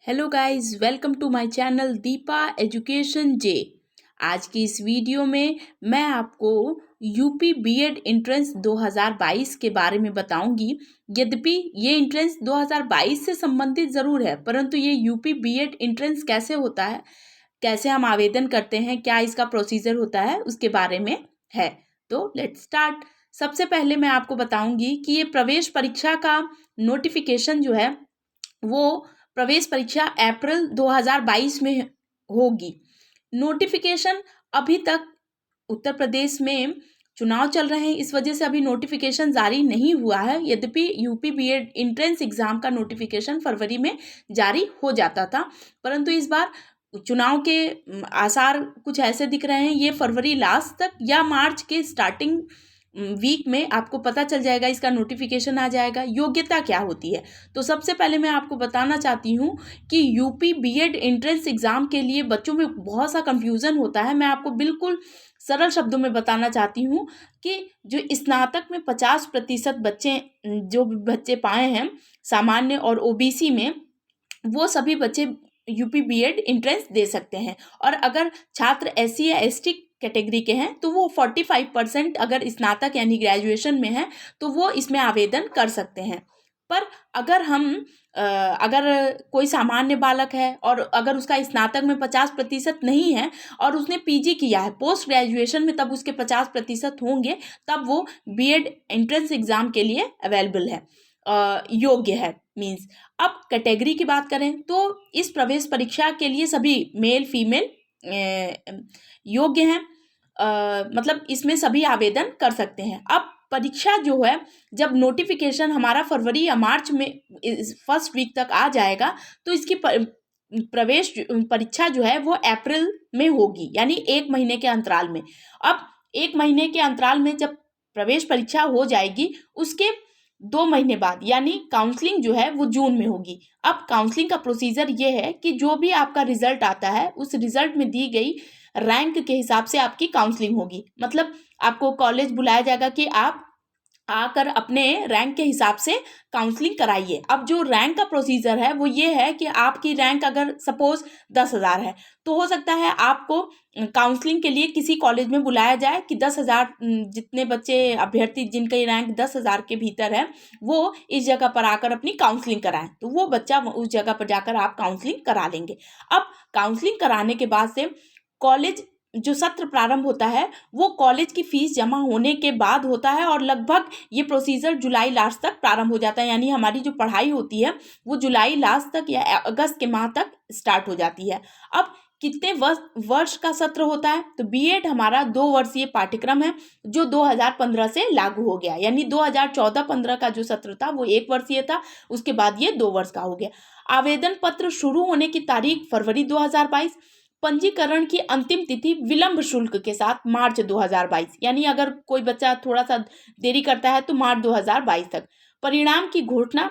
Hello guys, welcome to my channel Deepa education जे। आज की इस वीडियो में मैं आपको यूपी बीएड एंट्रेंस 2022 के बारे में बताऊंगी। यद्यपि ये एंट्रेंस 2022 से संबंधित ज़रूर है, परंतु ये यूपी बीएड एंट्रेंस कैसे होता है, कैसे हम आवेदन करते हैं, क्या इसका प्रोसीजर होता है, उसके बारे में है। तो लेट्स स्टार्ट। सबसे पहले मैं आपको बताऊंगी कि ये प्रवेश परीक्षा का नोटिफिकेशन जो है वो प्रवेश परीक्षा अप्रैल 2022 में होगी। नोटिफिकेशन अभी तक उत्तर प्रदेश में चुनाव चल रहे हैं, इस वजह से अभी नोटिफिकेशन जारी नहीं हुआ है। यद्यपि यूपी बीएड एंट्रेंस एग्जाम का नोटिफिकेशन फरवरी में जारी हो जाता था, परंतु इस बार चुनाव के आसार कुछ ऐसे दिख रहे हैं, ये फरवरी लास्ट तक या मार्च के स्टार्टिंग वीक में आपको पता चल जाएगा, इसका नोटिफिकेशन आ जाएगा। योग्यता क्या होती है, तो सबसे पहले मैं आपको बताना चाहती हूँ कि यूपी बीएड एंट्रेंस एग्जाम के लिए बच्चों में बहुत सा कंफ्यूजन होता है। मैं आपको बिल्कुल सरल शब्दों में बताना चाहती हूँ कि जो स्नातक में 50% बच्चे जो बच्चे पाए हैं सामान्य और ओबीसी में, वो सभी बच्चे यूपी बीएड एंट्रेंस दे सकते हैं। और अगर छात्र एससी या एसटी कैटेगरी के हैं तो वो 45% अगर स्नातक यानी ग्रेजुएशन में है तो वो इसमें आवेदन कर सकते हैं। पर अगर अगर कोई सामान्य बालक है और अगर उसका स्नातक में 50% नहीं है और उसने पीजी किया है पोस्ट ग्रेजुएशन में, तब उसके 50% होंगे, तब वो बीएड एंट्रेंस एग्जाम के लिए अवेलेबल है, योग्य है मीन्स। अब कैटेगरी की बात करें तो इस प्रवेश परीक्षा के लिए सभी मेल फीमेल योग्य हैं, मतलब इसमें सभी आवेदन कर सकते हैं। अब परीक्षा जो है, जब नोटिफिकेशन हमारा फरवरी या मार्च में फर्स्ट वीक तक आ जाएगा तो इसकी प्रवेश परीक्षा जो है वो अप्रैल में होगी, यानी 1 महीने के अंतराल में। अब 1 महीने के अंतराल में जब प्रवेश परीक्षा हो जाएगी, उसके 2 महीने बाद यानी काउंसलिंग जो है वो जून में होगी। अब काउंसलिंग का प्रोसीजर ये है कि जो भी आपका रिजल्ट आता है उस रिजल्ट में दी गई रैंक के हिसाब से आपकी काउंसलिंग होगी। मतलब आपको कॉलेज बुलाया जाएगा कि आप आकर अपने रैंक के हिसाब से काउंसलिंग कराइए। अब जो रैंक का प्रोसीजर है वो ये है कि आपकी रैंक अगर सपोज 10,000 है तो हो सकता है आपको काउंसलिंग के लिए किसी कॉलेज में बुलाया जाए कि 10,000 जितने बच्चे अभ्यर्थी जिनकी रैंक 10,000 के भीतर है वो इस जगह पर आकर अपनी काउंसलिंग कराएं, तो वो बच्चा उस जगह पर जाकर आप काउंसलिंग करा लेंगे। अब काउंसलिंग कराने के बाद से कॉलेज जो सत्र प्रारंभ होता है वो कॉलेज की फीस जमा होने के बाद होता है, और लगभग ये प्रोसीजर जुलाई लास्ट तक प्रारंभ हो जाता है। यानी हमारी जो पढ़ाई होती है वो जुलाई लास्ट तक या अगस्त के माह तक स्टार्ट हो जाती है। अब कितने वर्ष का सत्र होता है, तो बीएड हमारा 2 वर्षीय पाठ्यक्रम है जो 2015 से लागू हो गया। यानी 2014-15 का जो सत्र था वो 1 वर्षीय था, उसके बाद ये 2 वर्ष का हो गया। आवेदन पत्र शुरू होने की तारीख फरवरी 2022, पंजीकरण की अंतिम तिथि विलंब शुल्क के साथ मार्च 2022, यानी अगर कोई बच्चा थोड़ा सा देरी करता है तो मार्च 2022 तक। परिणाम की घोषणा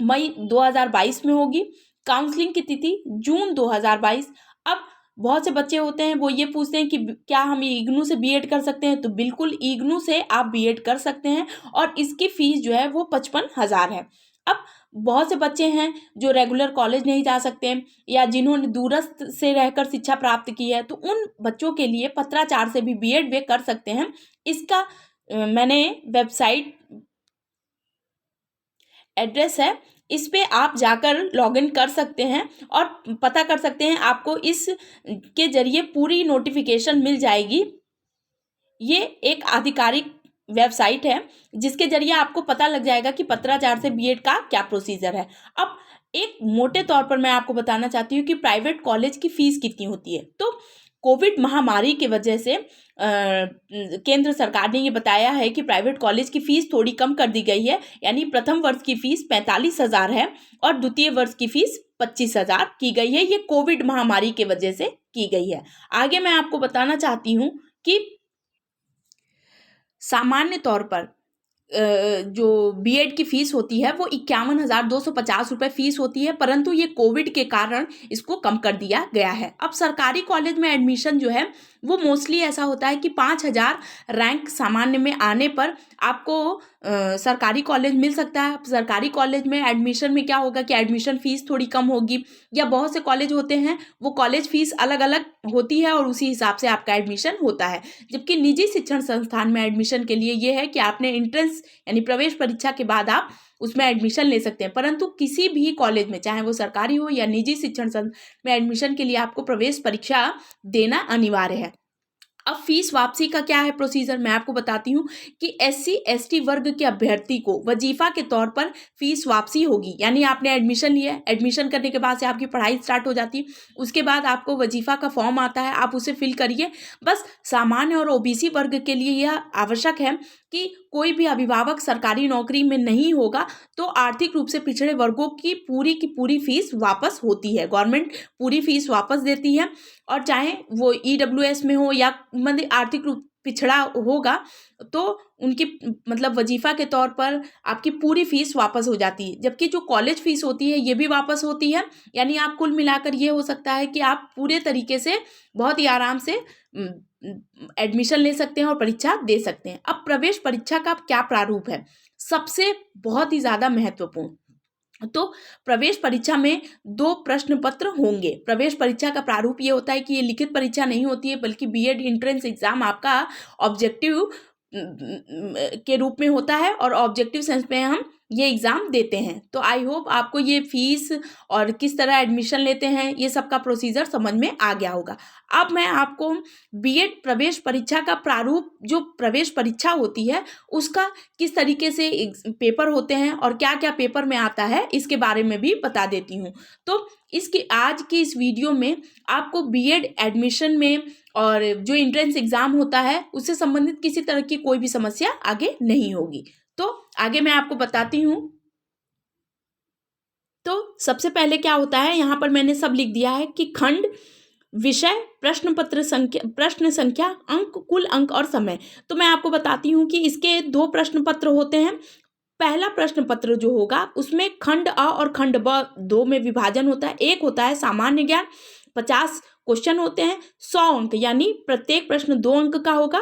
मई 2022 में होगी। काउंसलिंग की तिथि जून 2022। अब बहुत से बच्चे होते हैं वो ये पूछते हैं कि क्या हम इग्नू से बीएड कर सकते हैं, तो बिल्कुल इग्नू से आप बीएड कर सकते हैं और इसकी फीस जो है वो 55,000 है। अब बहुत से बच्चे हैं जो रेगुलर कॉलेज नहीं जा सकते या जिन्होंने दूरस्थ से रहकर शिक्षा प्राप्त की है, तो उन बच्चों के लिए पत्राचार से भी बीएड वे कर सकते हैं। इसका मैंने वेबसाइट एड्रेस है, इस पे आप जाकर लॉगिन कर सकते हैं और पता कर सकते हैं, आपको इस के जरिए पूरी नोटिफिकेशन मिल जाएगी। ये एक आधिकारिक वेबसाइट है जिसके जरिए आपको पता लग जाएगा कि पत्राचार से बीएड का क्या प्रोसीजर है। अब एक मोटे तौर पर मैं आपको बताना चाहती हूँ कि प्राइवेट कॉलेज की फीस कितनी होती है। तो कोविड महामारी की वजह से केंद्र सरकार ने ये बताया है कि प्राइवेट कॉलेज की फीस थोड़ी कम कर दी गई है, यानी प्रथम वर्ष की फीस 45,000 है और द्वितीय वर्ष की फीस 25,000 की गई है। ये कोविड महामारी की वजह से की गई है। आगे मैं आपको बताना चाहती हूँ कि सामान्य तौर पर जो बीएड की फ़ीस होती है वो 51,250 रुपये फ़ीस होती है, परंतु ये कोविड के कारण इसको कम कर दिया गया है। अब सरकारी कॉलेज में एडमिशन जो है वो मोस्टली ऐसा होता है कि 5,000 रैंक सामान्य में आने पर आपको सरकारी कॉलेज मिल सकता है। अब सरकारी कॉलेज में एडमिशन में क्या होगा कि एडमिशन फ़ीस थोड़ी कम होगी, या बहुत से कॉलेज होते हैं वो कॉलेज फ़ीस अलग-अलग होती है और उसी हिसाब से आपका एडमिशन होता है। जबकि निजी शिक्षण संस्थान में एडमिशन के लिए ये है कि आपने एंट्रेंस यानी प्रवेश परीक्षा के बाद आप उसमें एडमिशन ले सकते हैं, परंतु किसी भी कॉलेज में चाहे वो सरकारी हो या निजी शिक्षण संस्थान में एडमिशन के लिए आपको प्रवेश परीक्षा देना अनिवार्य है। अब फीस वापसी का क्या है प्रोसीजर, मैं आपको बताती हूँ कि एससी एसटी वर्ग के अभ्यर्थी को वजीफा के तौर पर फीस वापसी होगी। यानी आपने एडमिशन लिया, एडमिशन करने के बाद से आपकी पढ़ाई स्टार्ट हो जाती है, उसके बाद आपको वजीफा का फॉर्म आता है, आप उसे फिल करिए। बस सामान्य और ओबीसी वर्ग के लिए यह आवश्यक है कि कोई भी अभिभावक सरकारी नौकरी में नहीं होगा तो आर्थिक रूप से पिछड़े वर्गों की पूरी फीस वापस होती है, गवर्नमेंट पूरी फीस वापस देती है। और चाहे वो ईडब्ल्यूएस में हो या मतलब आर्थिक रूप पिछड़ा होगा तो उनकी मतलब वजीफा के तौर पर आपकी पूरी फीस वापस हो जाती है। जबकि जो कॉलेज फीस होती है ये भी वापस होती है। यानी आप कुल मिलाकर ये हो सकता है कि आप पूरे तरीके से बहुत ही आराम से एडमिशन ले सकते हैं और परीक्षा दे सकते हैं। अब प्रवेश परीक्षा का क्या प्रारूप है, सबसे बहुत ही ज़्यादा महत्वपूर्ण। तो प्रवेश परीक्षा में 2 प्रश्न पत्र होंगे। प्रवेश परीक्षा का प्रारूप ये होता है कि ये लिखित परीक्षा नहीं होती है, बल्कि बीएड एंट्रेंस एग्जाम आपका ऑब्जेक्टिव के रूप में होता है और ऑब्जेक्टिव सेंस में हम ये एग्ज़ाम देते हैं। तो आई होप आपको ये फीस और किस तरह एडमिशन लेते हैं ये सब का प्रोसीजर समझ में आ गया होगा। अब मैं आपको बीएड प्रवेश परीक्षा का प्रारूप, जो प्रवेश परीक्षा होती है उसका किस तरीके से पेपर होते हैं और क्या क्या पेपर में आता है इसके बारे में भी बता देती हूँ। तो इसकी आज की इस वीडियो में आपको बीएड एडमिशन में और जो एंट्रेंस एग्ज़ाम होता है उससे संबंधित किसी तरह की कोई भी समस्या आगे नहीं होगी। तो आगे मैं आपको बताती हूँ। तो सबसे पहले क्या होता है, यहाँ पर मैंने सब लिख दिया है कि खंड, विषय, प्रश्न संख्या, अंक, कुल अंक और समय। तो मैं आपको बताती हूँ कि इसके 2 प्रश्न पत्र होते हैं। पहला प्रश्न पत्र जो होगा उसमें खंड अ और खंड ब 2 में विभाजन होता है। एक होता है सामान्य ज्ञान, 50 क्वेश्चन होते हैं, 100 अंक, यानी प्रत्येक प्रश्न 2 अंक का होगा,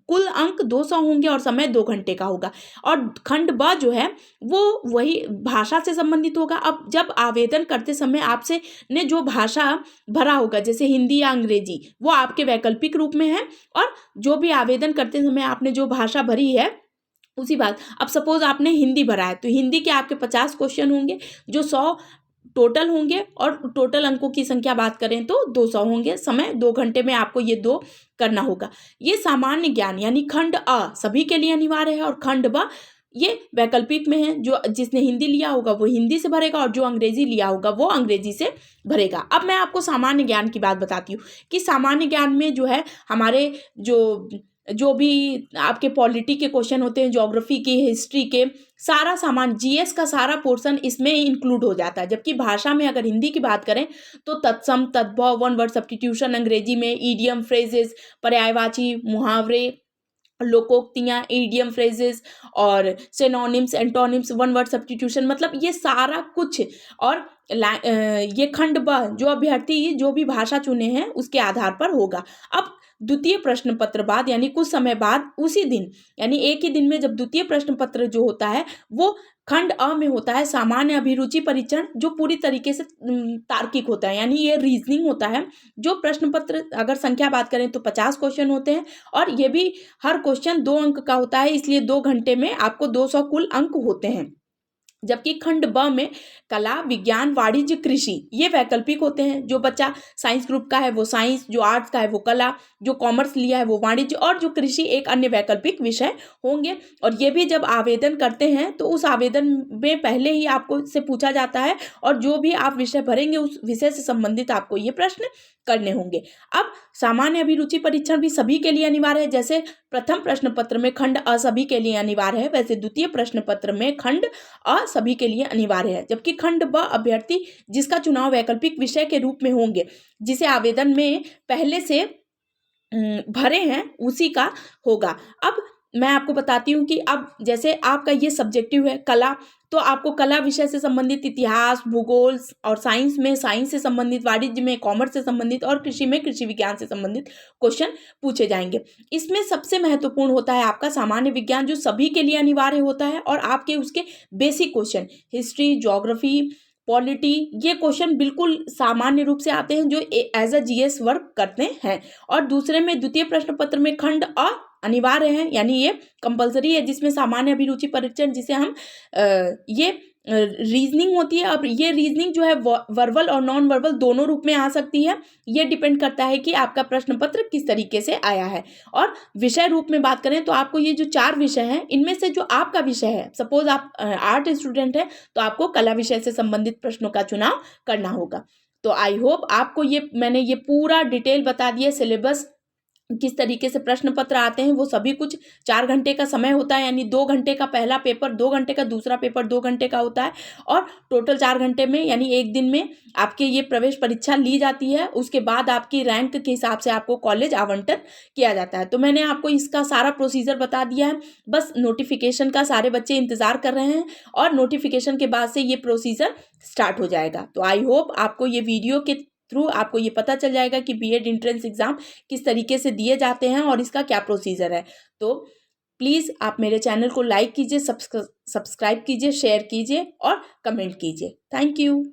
कुल अंक 200 होंगे और समय 2 घंटे का होगा। और खंड ब जो है वो वही भाषा से संबंधित होगा। अब जब आवेदन करते समय आपसे ने जो भाषा भरा होगा, जैसे हिंदी या अंग्रेजी, वो आपके वैकल्पिक रूप में है, और जो भी आवेदन करते समय आपने जो भाषा भरी है उसी बात। अब सपोज आपने हिंदी भरा है तो हिंदी के आपके 50 क्वेश्चन होंगे, जो 100 टोटल होंगे, और टोटल अंकों की संख्या बात करें तो 200 होंगे। समय 2 घंटे में आपको ये 2 करना होगा। ये सामान्य ज्ञान यानी खंड अ सभी के लिए अनिवार्य है, और खंड ब ये वैकल्पिक में है। जो जिसने हिंदी लिया होगा वो हिंदी से भरेगा, और जो अंग्रेजी लिया होगा वो अंग्रेजी से भरेगा। अब मैं आपको सामान्य ज्ञान की बात बताती हूँ कि सामान्य ज्ञान में जो है हमारे जो भी आपके पॉलिटी के क्वेश्चन होते हैं, ज्योग्राफी के, हिस्ट्री के, सारा सामान, जीएस का सारा पोर्शन इसमें इंक्लूड हो जाता है। जबकि भाषा में अगर हिंदी की बात करें तो तत्सम, तद्भव, वन वर्ड सब्स्टिट्यूशन, अंग्रेजी में ईडियम, फ्रेजेस, पर्यायवाची, मुहावरे, लोकोक्तियाँ, ईडियम, फ्रेजेस और synonyms, antonyms, one word substitution, मतलब ये सारा कुछ। और ये खंड ब जो अभ्यर्थी जो भी भाषा चुने हैं उसके आधार पर होगा। अब द्वितीय प्रश्न पत्र बाद यानी कुछ समय बाद, उसी दिन यानी एक ही दिन में, जब द्वितीय प्रश्न पत्र जो होता है वो खंड अ में होता है सामान्य अभिरुचि परीक्षण, जो पूरी तरीके से तार्किक होता है, यानी ये रीजनिंग होता है। जो प्रश्न पत्र अगर संख्या बात करें तो 50 क्वेश्चन होते हैं, और ये भी हर क्वेश्चन 2 अंक का होता है, इसलिए 2 घंटे में आपको 200 कुल अंक होते हैं। जबकि खंड ब में कला, विज्ञान, वाणिज्य, कृषि ये वैकल्पिक होते हैं। जो बच्चा साइंस ग्रुप का है वो साइंस, जो आर्ट्स का है वो कला, जो कॉमर्स लिया है वो वाणिज्य, और जो कृषि एक अन्य वैकल्पिक विषय होंगे। और ये भी जब आवेदन करते हैं तो उस आवेदन में पहले ही आपको से पूछा जाता है, और जो भी आप विषय भरेंगे उस विषय से संबंधित आपको ये प्रश्न करने होंगे। अब सामान्य अभिरुचि परीक्षण भी सभी के लिए अनिवार्य है। जैसे प्रथम प्रश्न पत्र में खंड अ सभी के लिए अनिवार्य है, वैसे द्वितीय प्रश्न पत्र में खंड अ सभी के लिए अनिवार्य है। जबकि खंड ब अभ्यर्थी जिसका चुनाव वैकल्पिक विषय के रूप में होंगे, जिसे आवेदन में पहले से भरे हैं, उसी का होगा। अब मैं आपको बताती हूँ कि अब जैसे आपका ये सब्जेक्टिव है कला, तो आपको कला विषय से संबंधित इतिहास, भूगोल और साइंस में साइंस से संबंधित, वाणिज्य में कॉमर्स से संबंधित और कृषि में कृषि विज्ञान से संबंधित क्वेश्चन पूछे जाएंगे। इसमें सबसे महत्वपूर्ण होता है आपका सामान्य विज्ञान, जो सभी के लिए अनिवार्य होता है, और आपके उसके basic question history, geography, polity, ये क्वेश्चन बिल्कुल सामान्य रूप से आते हैं जो एज अ जीएस वर्क करते हैं। और दूसरे में द्वितीय प्रश्न पत्र में खंड अ अनिवार्य है, यानी ये कंपलसरी है, जिसमें सामान्य अभिरुचि परीक्षण, जिसे हम ये रीजनिंग होती है। अब ये रीजनिंग जो है वर्बल और नॉन वर्बल दोनों रूप में आ सकती है। ये डिपेंड करता है कि आपका प्रश्न पत्र किस तरीके से आया है। और विषय रूप में बात करें तो आपको ये जो 4 विषय हैं, इनमें से जो आपका विषय है, सपोज आप आर्ट स्टूडेंट है तो आपको कला विषय से संबंधित प्रश्नों का चुनाव करना होगा। तो आई होप आपको मैंने ये पूरा डिटेल बता दिया, सिलेबस किस तरीके से प्रश्न पत्र आते हैं वो सभी कुछ। 4 घंटे का समय होता है, यानी 2 घंटे का पहला पेपर, 2 घंटे का दूसरा पेपर, 2 घंटे का होता है, और टोटल 4 घंटे में, यानी एक दिन में आपके ये प्रवेश परीक्षा ली जाती है। उसके बाद आपकी रैंक के हिसाब से आपको कॉलेज आवंटन किया जाता है। तो मैंने आपको इसका सारा प्रोसीजर बता दिया है, बस नोटिफिकेशन का सारे बच्चे इंतजार कर रहे हैं, और नोटिफिकेशन के बाद से ये प्रोसीजर स्टार्ट हो जाएगा। तो आई होप आपको ये वीडियो के थ्रू आपको ये पता चल जाएगा कि बीएड एंट्रेंस एग्जाम किस तरीके से दिए जाते हैं और इसका क्या प्रोसीजर है। तो प्लीज़ आप मेरे चैनल को लाइक कीजिए, सब्सक्राइब कीजिए, शेयर कीजिए और कमेंट कीजिए। Thank you.